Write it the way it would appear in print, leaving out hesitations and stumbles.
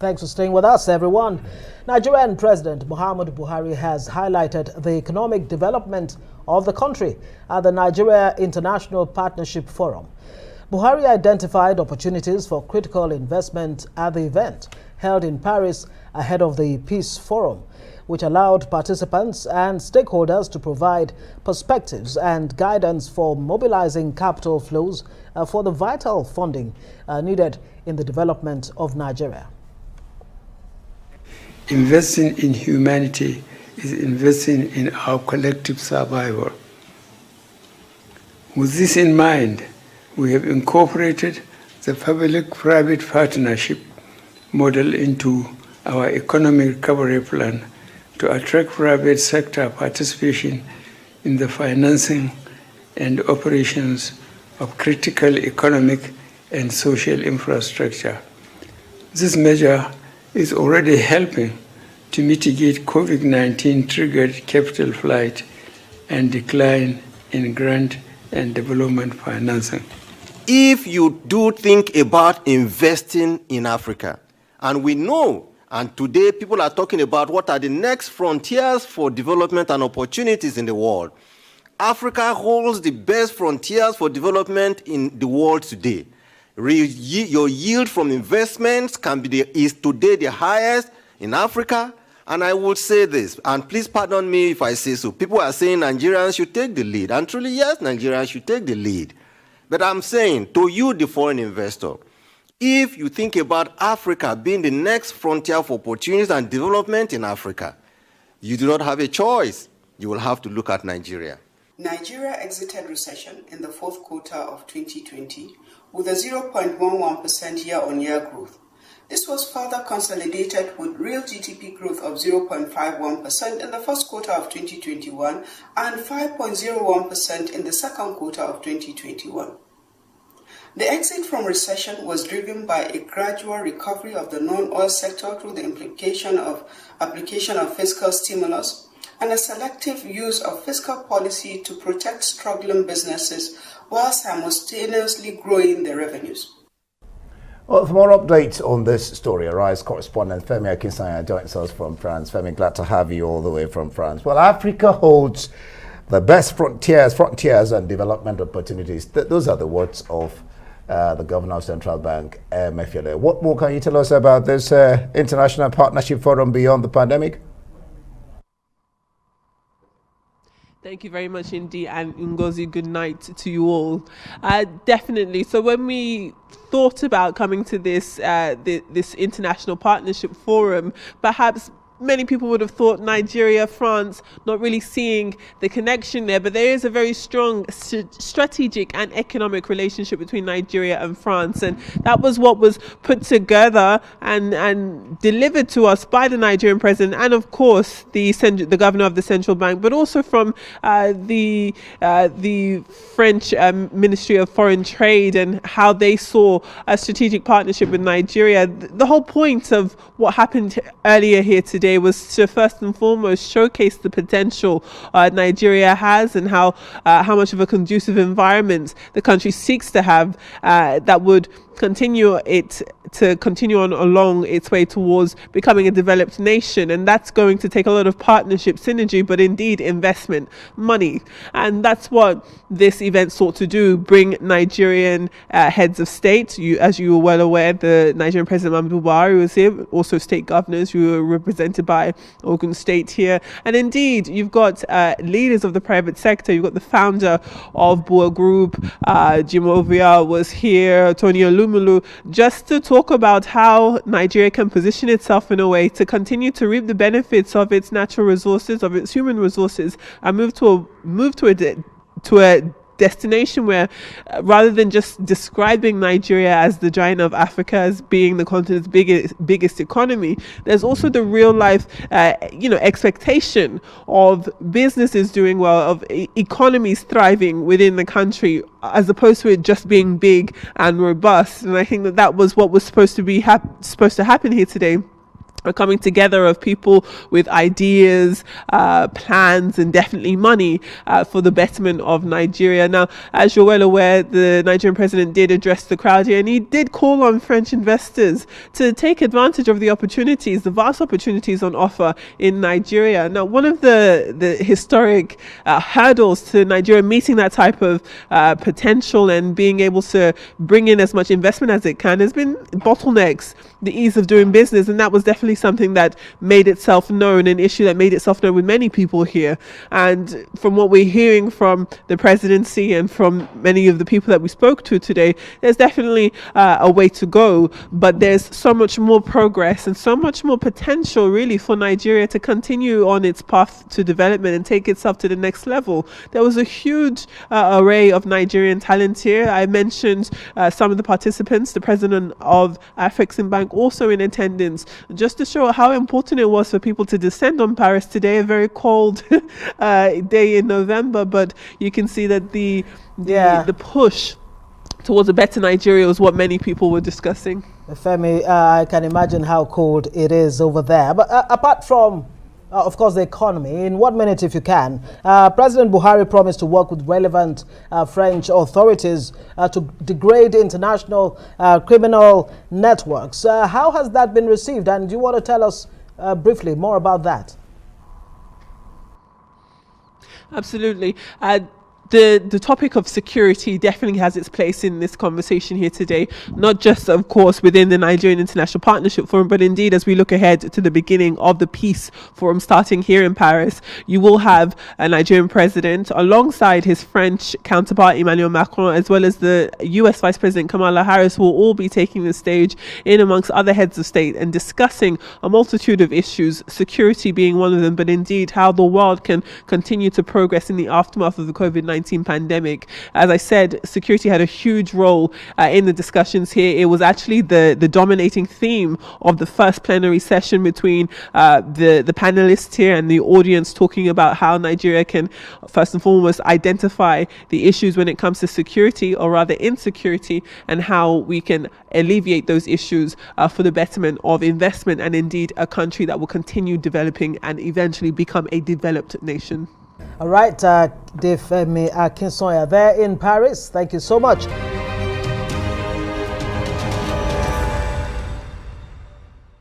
Thanks for staying with us, everyone. Nigerian President Muhammadu Buhari has highlighted the economic development of the country at the Nigeria International Partnership Forum. Buhari identified opportunities for critical investment at the event held in Paris ahead of the Peace Forum, which allowed participants and stakeholders to provide perspectives and guidance for mobilizing capital flows for the vital funding needed in the development of Nigeria. Investing in humanity is investing in our collective survival. With this in mind, we have incorporated the public-private partnership model into our economic recovery plan to attract private sector participation in the financing and operations of critical economic and social infrastructure. This measure is already helping to mitigate COVID-19 triggered capital flight and decline in grant and development financing. If you do think about investing in Africa, and we know, and today people are talking about what are the next frontiers for development and opportunities in the world. Africa holds the best frontiers for development in the world today. Your yield from investments is today the highest in Africa. And I would say this, and please pardon me if I say so. People are saying Nigerians should take the lead. And truly, yes, Nigerians should take the lead. But I'm saying to you, the foreign investor, if you think about Africa being the next frontier for opportunities and development in Africa, you do not have a choice. You will have to look at Nigeria. Nigeria exited recession in the fourth quarter of 2020 with a 0.11% year-on-year growth. This was further consolidated with real GDP growth of 0.51% in the first quarter of 2021 and 5.01% in the second quarter of 2021. The exit from recession was driven by a gradual recovery of the non-oil sector through the application of fiscal stimulus and a selective use of fiscal policy to protect struggling businesses while simultaneously growing their revenues. Well, for more updates on this story, Arise correspondent Femi Akinsanya joins us from France. Femi, glad to have you all the way from France. Well, Africa holds the best frontiers and development opportunities. Those are the words of the Governor of Central Bank, Emefiele. What more can you tell us about this International Partnership Forum beyond the pandemic? Thank you very much, Indy and Ngozi. Good night to you all. Definitely. So when we thought about coming to this this International Partnership Forum, perhaps many people would have thought Nigeria, France, not really seeing the connection there, but there is a very strong strategic and economic relationship between Nigeria and France, and that was what was put together and delivered to us by the Nigerian president and of course the governor of the central bank, but also from the French Ministry of Foreign Trade, and how they saw a strategic partnership with Nigeria. The whole point of what happened earlier here today was to first and foremost showcase the potential Nigeria has and how much of a conducive environment the country seeks to have that would continue on along its way towards becoming a developed nation. And that's going to take a lot of partnership, synergy, but indeed investment, money. And that's what this event sought to do, bring Nigerian heads of state. As you were well aware, the Nigerian President Muhammadu Buhari was here, also state governors who were represented by Ogun State here. And indeed, you've got leaders of the private sector. You've got the founder of Bua Group, Jim Ovia was here, Tony Olumulu, just to talk about how Nigeria can position itself in a way to continue to reap the benefits of its natural resources, of its human resources, and move to a destination where rather than just describing Nigeria as the giant of Africa, as being the continent's biggest economy, there's also the real life expectation of businesses doing well, of economies thriving within the country, as opposed to it just being big and robust. And I think that was what was supposed to happen here today. a coming together of people with ideas, plans, and definitely money for the betterment of Nigeria. Now, as you're well aware, the Nigerian president did address the crowd here, and he did call on French investors to take advantage of the opportunities, the vast opportunities on offer in Nigeria. Now, one of the historic hurdles to Nigeria meeting that type of potential and being able to bring in as much investment as it can has been bottlenecks, the ease of doing business, and that was definitely something that made itself known, an issue that made itself known with many people here. And from what we're hearing from the presidency and from many of the people that we spoke to today, there's definitely a way to go, but there's so much more progress and so much more potential really for Nigeria to continue on its path to development and take itself to the next level. There was a huge array of Nigerian talent here. I mentioned some of the participants, the president of Afreximbank also in attendance, just to show how important it was for people to descend on Paris today, a very cold day in November, but you can see that the push towards a better Nigeria was what many people were discussing. Femi, I can imagine how cold it is over there. But apart from, of course, the economy, in 1 minute, if you can, President Buhari promised to work with relevant French authorities to degrade international criminal networks. How has that been received? And do you want to tell us briefly more about that? Absolutely. The topic of security definitely has its place in this conversation here today, not just, of course, within the Nigerian International Partnership Forum, but indeed as we look ahead to the beginning of the Peace Forum starting here in Paris. You will have a Nigerian president alongside his French counterpart Emmanuel Macron, as well as the US Vice President Kamala Harris, will all be taking the stage in amongst other heads of state and discussing a multitude of issues, security being one of them, but indeed how the world can continue to progress in the aftermath of the COVID-19 pandemic. As I said, security had a huge role in the discussions here. It was actually the dominating theme of the first plenary session between the panelists here and the audience, talking about how Nigeria can first and foremost identify the issues when it comes to security, or rather insecurity, and how we can alleviate those issues for the betterment of investment and indeed a country that will continue developing and eventually become a developed nation. All right, Femi Akinsanya there in Paris. Thank you so much.